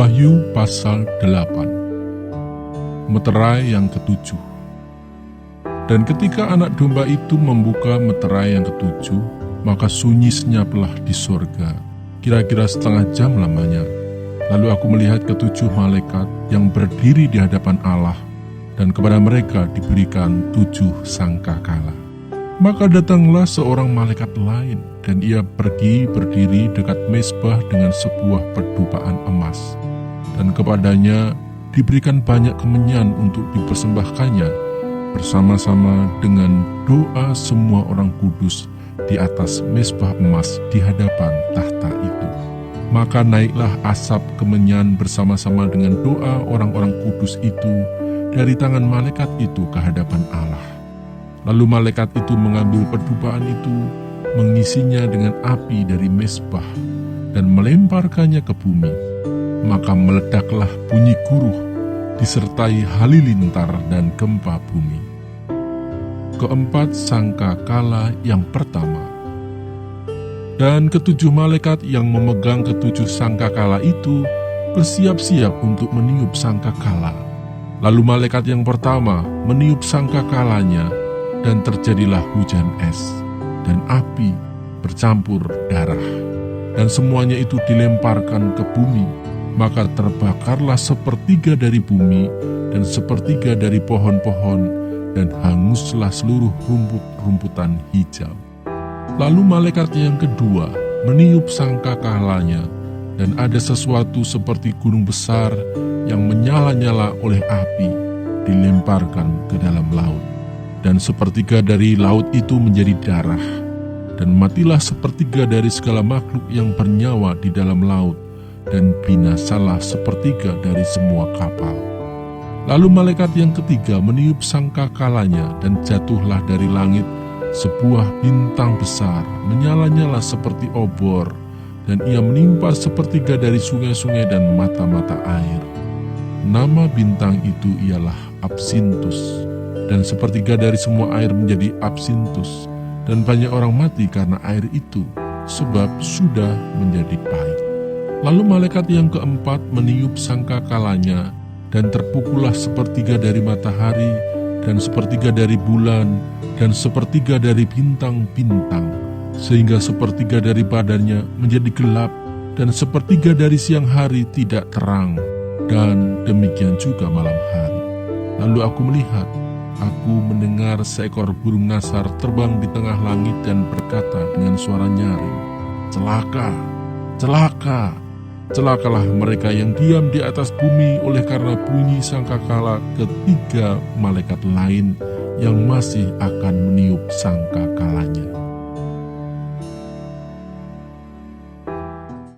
Wahyu pasal 8. Meterai yang ketujuh. Dan ketika anak domba itu membuka meterai yang ketujuh, maka sunyi senyaplah di sorga, kira-kira setengah jam lamanya. Lalu aku melihat ketujuh malaikat yang berdiri di hadapan Allah, dan kepada mereka diberikan 7 sangkakala. Maka datanglah seorang malaikat lain, dan ia pergi berdiri dekat mezbah dengan sebuah pedupaan emas. Dan kepadanya diberikan banyak kemenyan untuk dipersembahkannya, bersama-sama dengan doa semua orang kudus di atas mezbah emas di hadapan tahta itu. Maka naiklah asap kemenyan bersama-sama dengan doa orang-orang kudus itu dari tangan malaikat itu ke hadapan Allah. Lalu malaikat itu mengambil pedupaan itu, mengisinya dengan api dari mezbah, dan melemparkannya ke bumi. Maka meledaklah bunyi guruh, disertai halilintar dan gempa bumi. Keempat sangkakala yang pertama. Dan ketujuh malaikat yang memegang ketujuh sangkakala itu bersiap-siap untuk meniup sangkakala. Lalu malaikat yang pertama meniup sangkakalanya, dan terjadilah hujan es dan api bercampur darah, dan semuanya itu dilemparkan ke bumi. Maka terbakarlah 1/3 dari bumi dan 1/3 dari pohon-pohon, dan hanguslah seluruh rumput-rumputan hijau. Lalu malaikat yang kedua meniup sangkakalanya, dan ada sesuatu seperti gunung besar yang menyala-nyala oleh api dilemparkan ke dalam laut. Dan 1/3 dari laut itu menjadi darah, dan matilah 1/3 dari segala makhluk yang bernyawa di dalam laut, dan binasalah 1/3 dari semua kapal. Lalu malaikat yang ketiga meniup sangkakalanya, dan jatuhlah dari langit sebuah bintang besar, menyala-nyala seperti obor, dan ia menimpa 1/3 dari sungai-sungai dan mata-mata air. Nama bintang itu ialah Absintus. Dan 1/3 dari semua air menjadi absintus, dan banyak orang mati karena air itu, sebab sudah menjadi pahit. Lalu malaikat yang keempat meniup sangkakalanya, dan terpukullah 1/3 dari matahari, dan 1/3 dari bulan, dan 1/3 dari bintang-bintang, sehingga 1/3 dari badannya menjadi gelap, dan 1/3 dari siang hari tidak terang, dan demikian juga malam hari. Lalu aku melihat, aku mendengar seekor burung nasar terbang di tengah langit dan berkata dengan suara nyaring, "Celaka, celaka, celakalah mereka yang diam di atas bumi oleh karena bunyi sangkakala ketiga malaikat lain yang masih akan meniup sangkakalanya."